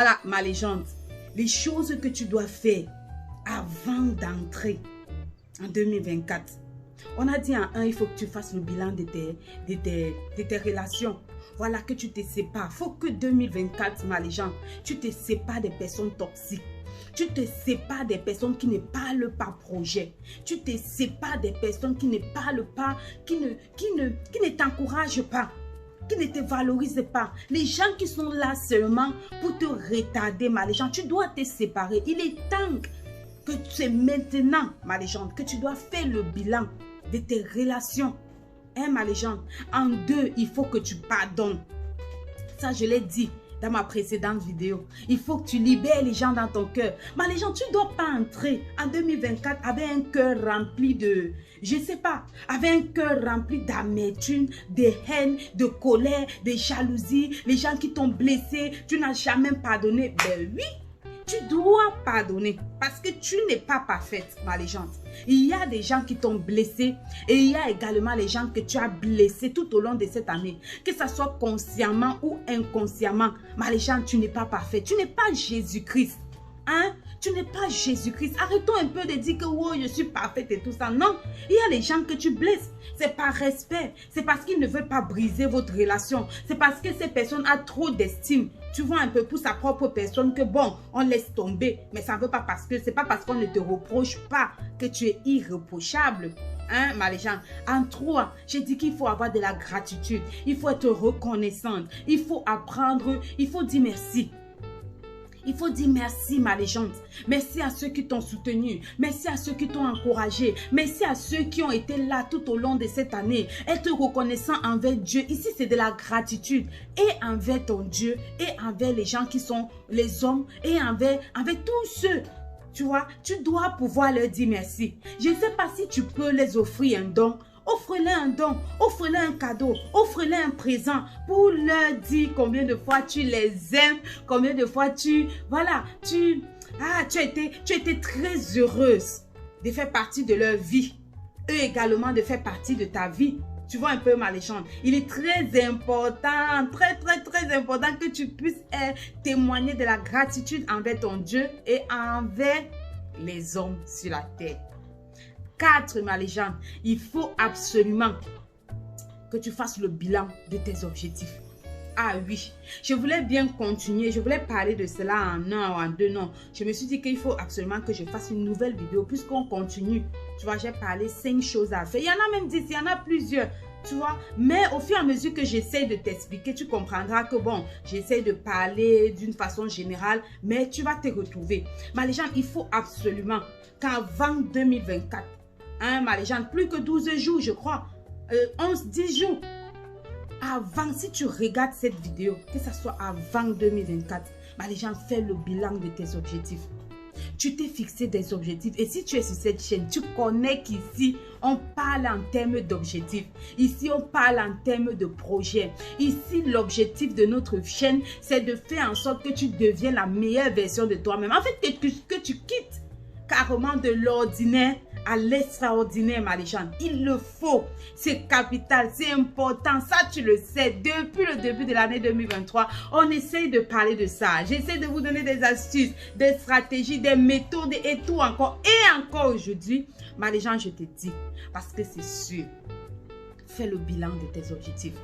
Voilà, ma légende, les choses que tu dois faire avant d'entrer en 2024. On a dit en 1, il faut que tu fasses le bilan de tes relations. Voilà, que tu te sépares. Il faut que 2024, ma légende, tu te sépares des personnes toxiques. Tu te sépares des personnes qui ne parlent pas projet. Tu te sépares des personnes qui ne parlent pas, qui ne t'encouragent pas, qui ne te valorisent pas. Les gens qui sont là seulement pour te retarder, ma légende, tu dois te séparer. Il est temps que c'est maintenant, ma légende, que tu dois faire le bilan de tes relations. Hein, ma légende. En 2, il faut que tu pardonnes. Ça, je l'ai dit dans ma précédente vidéo. Il faut que tu libères les gens dans ton cœur. Ma légende, tu ne dois pas entrer en 2024 avec un cœur rempli de, je ne sais pas, avec un cœur rempli d'amertume, de haine, de colère, de jalousie. Les gens qui t'ont blessé, tu n'as jamais pardonné. Ben oui, tu dois pardonner parce que tu n'es pas parfaite, ma légende. Il y a des gens qui t'ont blessé et il y a également les gens que tu as blessés tout au long de cette année. Que ce soit consciemment ou inconsciemment, ma légende, tu n'es pas parfaite. Tu n'es pas Jésus-Christ. Hein? Tu n'es pas Jésus-Christ. Arrêtons un peu de dire que oh, je suis parfaite et tout ça. Non, il y a les gens que tu blesses. C'est par respect. C'est parce qu'ils ne veulent pas briser votre relation. C'est parce que cette personne a trop d'estime. Tu vois un peu pour sa propre personne que bon, on laisse tomber. Mais ça ne veut pas parce que c'est pas parce qu'on ne te reproche pas que tu es irréprochable. Hein, ma légende. En 3, j'ai dit qu'il faut avoir de la gratitude. Il faut être reconnaissante. Il faut apprendre. Il faut dire merci. Il faut dire merci, ma légende. Merci à ceux qui t'ont soutenu. Merci à ceux qui t'ont encouragé. Merci à ceux qui ont été là tout au long de cette année. Être reconnaissant envers Dieu. Ici, c'est de la gratitude. Et envers ton Dieu. Et envers les gens qui sont les hommes. Et envers tous ceux. Tu vois, tu dois pouvoir leur dire merci. Je ne sais pas si tu peux les offrir un don. Offre-leur un don, offre-leur un cadeau, offre-leur un présent pour leur dire combien de fois tu les aimes, combien de fois tu as été très heureuse de faire partie de leur vie. Eux également de faire partie de ta vie. Tu vois un peu, ma légende. Il est très important, très important que tu puisses témoigner de la gratitude envers ton Dieu et envers les hommes sur la terre. 4, ma légende, il faut absolument que tu fasses le bilan de tes objectifs. Ah oui, je voulais bien continuer, je voulais parler de cela en 1 ou en 2, non. Je me suis dit qu'il faut absolument que je fasse une nouvelle vidéo puisqu'on continue. Tu vois, j'ai parlé 5 choses à faire. Il y en a même 10, il y en a plusieurs. Tu vois, mais au fur et à mesure que j'essaie de t'expliquer, tu comprendras que bon, j'essaie de parler d'une façon générale, mais tu vas te retrouver. Ma légende, il faut absolument qu'avant 2024, hein, ma légende, plus que 12 jours, je crois. 10 jours. Avant, si tu regardes cette vidéo, que ce soit avant 2024, ma légende, fais le bilan de tes objectifs. Tu t'es fixé des objectifs. Et si tu es sur cette chaîne, tu connais qu'ici, on parle en termes d'objectifs. Ici, on parle en termes de projets. Ici, l'objectif de notre chaîne, c'est de faire en sorte que tu deviennes la meilleure version de toi-même. En fait, que tu quittes carrément de l'ordinaire à l'extraordinaire, ma légende. Il le faut. C'est capital, c'est important. Ça, tu le sais. Depuis le début de l'année 2023, on essaye de parler de ça. J'essaie de vous donner des astuces, des stratégies, des méthodes et tout encore. Et encore aujourd'hui, ma légende, je te dis, parce que c'est sûr, fais le bilan de tes objectifs.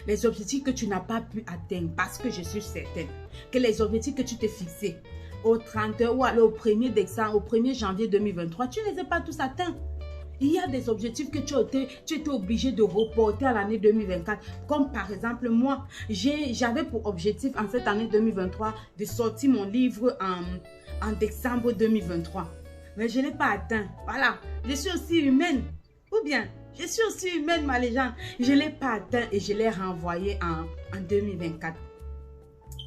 Les objectifs que tu n'as pas pu atteindre, parce que je suis certaine que les objectifs que tu t'es fixés au 30 ou au 1er décembre, au 1er janvier 2023, tu ne les as pas tous atteints. Il y a des objectifs que tu étais obligé de reporter à l'année 2024. Comme par exemple, moi, j'avais pour objectif en cette année 2023 de sortir mon livre en décembre 2023. Mais je ne l'ai pas atteint. Voilà, je suis aussi humaine. Ou bien, je suis aussi humaine, ma légende. Je ne l'ai pas atteint et je l'ai renvoyé en 2024.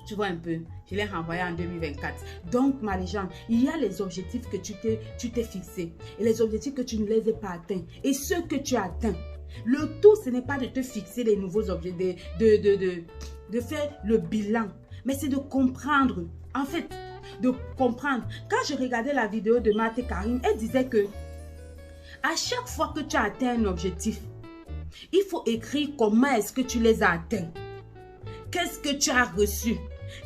Tu vois un peu, je l'ai renvoyé en 2024. Donc, ma légende, il y a les objectifs que tu t'es fixés et les objectifs que tu ne les as pas atteints et ceux que tu as atteints. Le tout, ce n'est pas de te fixer les nouveaux objectifs, de faire le bilan, mais c'est de comprendre. En fait, de comprendre. Quand je regardais la vidéo de Marthe et Karim, elle disait que à chaque fois que tu as atteint un objectif, il faut écrire comment est-ce que tu les as atteints. Qu'est-ce que tu as reçu?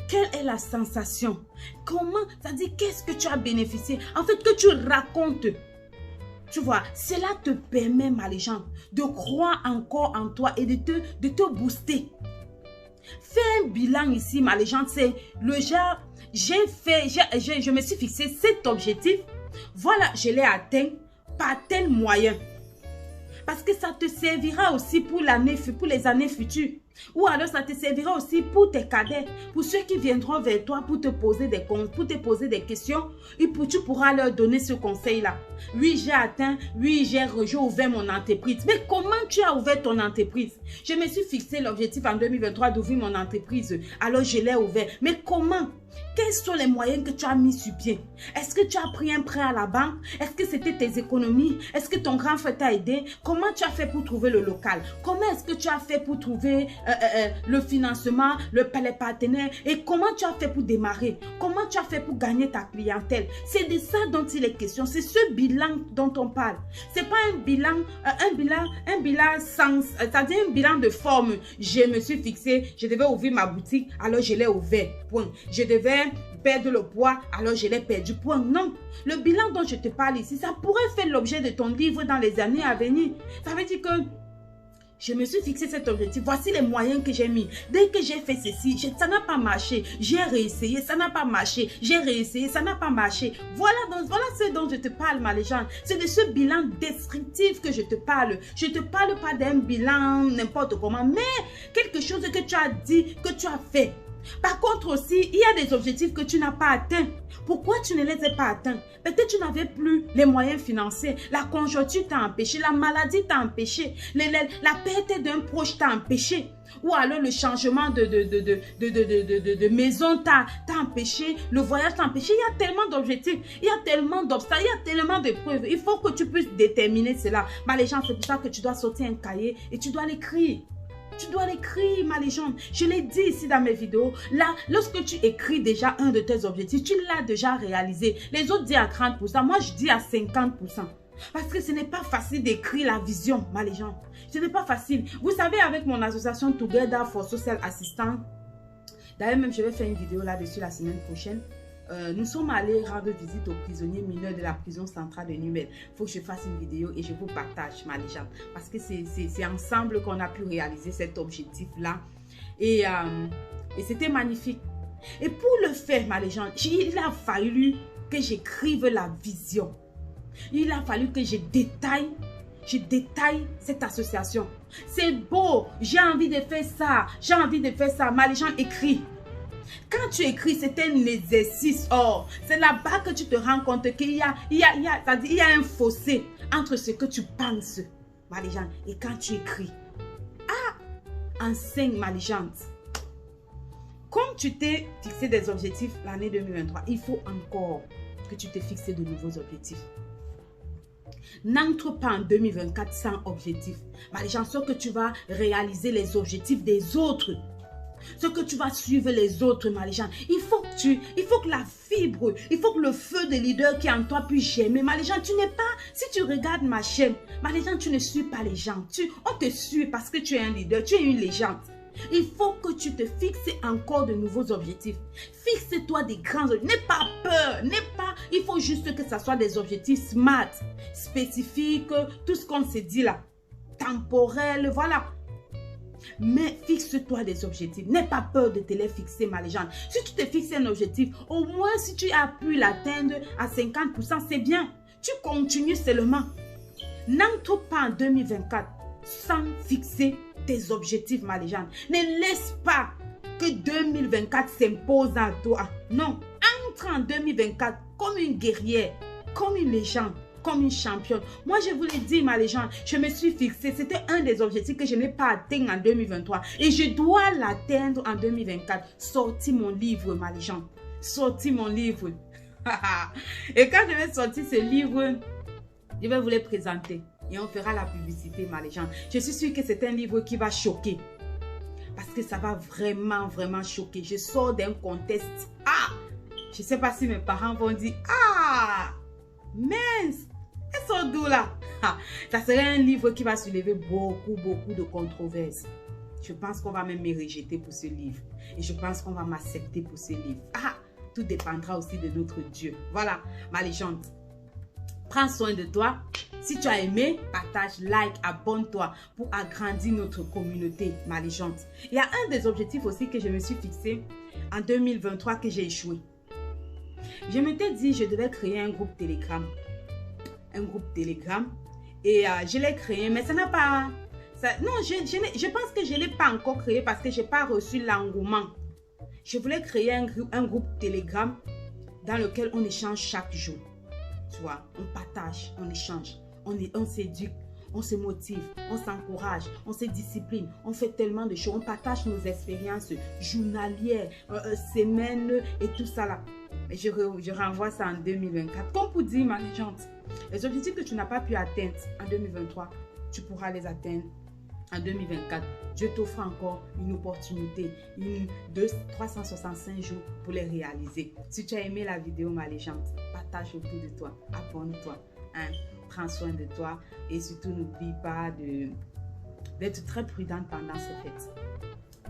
Quelle est la sensation? Comment, c'est-à-dire qu'est-ce que tu as bénéficié? En fait, que tu racontes. Tu vois, cela te permet, ma légende, de croire encore en toi et de te booster. Fais un bilan ici, ma légende, c'est le genre, je me suis fixé cet objectif. Voilà, je l'ai atteint par tel moyen. Parce que ça te servira aussi pour les années futures. Ou alors ça te servira aussi pour tes cadets, pour ceux qui viendront vers toi pour te poser des questions. Et tu pourras leur donner ce conseil-là. Oui, j'ai atteint, oui, j'ai ouvert mon entreprise. Mais comment tu as ouvert ton entreprise? Je me suis fixé l'objectif en 2023 d'ouvrir mon entreprise. Alors je l'ai ouvert. Mais comment? Quels sont les moyens que tu as mis sur pied? Est-ce que tu as pris un prêt à la banque? Est-ce que c'était tes économies? Est-ce que ton grand frère t'a aidé? Comment tu as fait pour trouver le local? Comment est-ce que tu as fait pour trouver le financement, les partenaires? Et comment tu as fait pour démarrer? Comment tu as fait pour gagner ta clientèle? C'est de ça dont il est question. C'est ce bilan dont on parle. C'est pas un bilan sans, c'est-à-dire un bilan de forme. Je me suis fixé, je devais ouvrir ma boutique, alors je l'ai ouvert. Point. Je devais perdre le poids, alors je l'ai perdu. Point. Non. Le bilan dont je te parle ici, ça pourrait faire l'objet de ton livre dans les années à venir. Ça veut dire que je me suis fixé cet objectif. Voici les moyens que j'ai mis. Dès que j'ai fait ceci, ça n'a pas marché. J'ai réessayé, ça n'a pas marché. J'ai réessayé, ça n'a pas marché. Voilà ce dont je te parle, ma légende. C'est de ce bilan descriptif que je te parle. Je ne te parle pas d'un bilan n'importe comment, mais quelque chose que tu as dit, que tu as fait. Par contre aussi, il y a des objectifs que tu n'as pas atteints. Pourquoi tu ne les as pas atteints? Peut-être tu n'avais plus les moyens financiers. La conjoncture t'a empêché. La maladie t'a empêché. La perte d'un proche t'a empêché. Ou alors le changement de maison t'a empêché. Le voyage t'a empêché. Il y a tellement d'objectifs. Il y a tellement d'obstacles. Il y a tellement de preuves. Il faut que tu puisses déterminer cela. Bah, les gens, c'est pour ça que tu dois sortir un cahier et tu dois l'écrire. Tu dois l'écrire, ma légende. Je l'ai dit ici dans mes vidéos. Là, lorsque tu écris déjà un de tes objectifs, tu l'as déjà réalisé. Les autres disent à 30%. Moi, je dis à 50%. Parce que ce n'est pas facile d'écrire la vision, ma légende. Ce n'est pas facile. Vous savez, avec mon association Together for Social Assistance, d'ailleurs, même je vais faire une vidéo là-dessus la semaine prochaine. Nous sommes allés rendre visite aux prisonniers mineurs de la prison centrale de Numel. Il faut que je fasse une vidéo et je vous partage, ma légende. Parce que c'est ensemble qu'on a pu réaliser cet objectif-là. Et c'était magnifique. Et pour le faire, ma légende, il a fallu que j'écrive la vision. Il a fallu que je détaille cette association. C'est beau, j'ai envie de faire ça, j'ai envie de faire ça. Ma légende, écrit. Quand tu écris, c'est un exercice. Oh, c'est là-bas que tu te rends compte qu'il y a un fossé entre ce que tu penses, ma légende, et quand tu écris. Ah, enseigne, ma légende. Comme tu t'es fixé des objectifs l'année 2023, il faut encore que tu te fixes de nouveaux objectifs. N'entre pas en 2024 sans objectif. Ma légende, sauf que tu vas réaliser les objectifs des autres. Ce que tu vas suivre les autres, ma légende. Il faut que la fibre, il faut que le feu de leader qui est en toi puisse germer. Ma légende, tu n'es pas, si tu regardes ma chaîne, ma légende, tu ne suis pas les gens. On te suit parce que tu es un leader, tu es une légende. Il faut que tu te fixes encore de nouveaux objectifs. Fixe-toi des grands objectifs. N'aie pas peur, il faut juste que ça soit des objectifs smart, spécifiques, tout ce qu'on s'est dit là, temporel, voilà. Mais fixe-toi des objectifs. N'aie pas peur de te les fixer, ma légende. Si tu te fixes un objectif, au moins si tu as pu l'atteindre à 50%, c'est bien. Tu continues seulement. N'entre pas en 2024 sans fixer tes objectifs, ma légende. Ne laisse pas que 2024 s'impose à toi. Non, entre en 2024 comme une guerrière, comme une légende, comme une championne. Moi, je vous l'ai dit, ma légende, je me suis fixée. C'était un des objectifs que je n'ai pas atteint en 2023. Et je dois l'atteindre en 2024. Sortis mon livre, ma légende. Sortis mon livre. Et quand je vais sortir ce livre, je vais vous le présenter. Et on fera la publicité, ma légende. Je suis sûre que c'est un livre qui va choquer. Parce que ça va vraiment, vraiment choquer. Je sors d'un contexte. Ah! Je ne sais pas si mes parents vont dire, ah! Mince! Elles sont d'où là? Ça serait un livre qui va soulever beaucoup, beaucoup de controverses. Je pense qu'on va même me rejeter pour ce livre. Et je pense qu'on va m'accepter pour ce livre. Ah, tout dépendra aussi de notre Dieu. Voilà, ma légende. Prends soin de toi. Si tu as aimé, partage, like, abonne-toi pour agrandir notre communauté, ma légende. Il y a un des objectifs aussi que je me suis fixé en 2023 que j'ai échoué. Je m'étais dit je devais créer un groupe Telegram. Un groupe Telegram. Et je l'ai créé, mais ça n'a pas... non, je pense que je ne l'ai pas encore créé parce que je n'ai pas reçu l'engouement. Je voulais créer un groupe Telegram dans lequel on échange chaque jour. Tu vois, on partage, on échange, on s'éduque, on se motive, on s'encourage, on se discipline, on fait tellement de choses, on partage nos expériences journalières, semaines et tout ça là. Et je renvoie ça en 2024. Comme pour dire, ma légende, les objectifs que tu n'as pas pu atteindre en 2023, tu pourras les atteindre en 2024. Dieu t'offre encore une opportunité, 365 jours pour les réaliser. Si tu as aimé la vidéo, ma légende, partage autour de toi, abonne-toi, hein? Prends soin de toi et surtout n'oublie pas d'être très prudente pendant ces fêtes.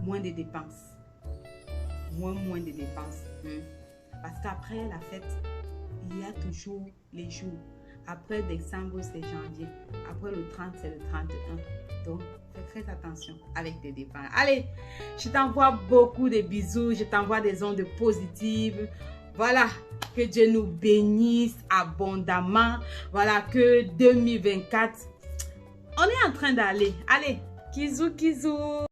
Moins de dépenses. Moins de dépenses. Parce qu'après la fête, il y a toujours les jours. Après décembre, c'est janvier. Après le 30, c'est le 31. Donc, fais très attention avec tes dépenses. Allez, je t'envoie beaucoup de bisous. Je t'envoie des ondes positives. Voilà, que Dieu nous bénisse abondamment. Voilà, que 2024, on est en train d'aller. Allez, kizou, kizou.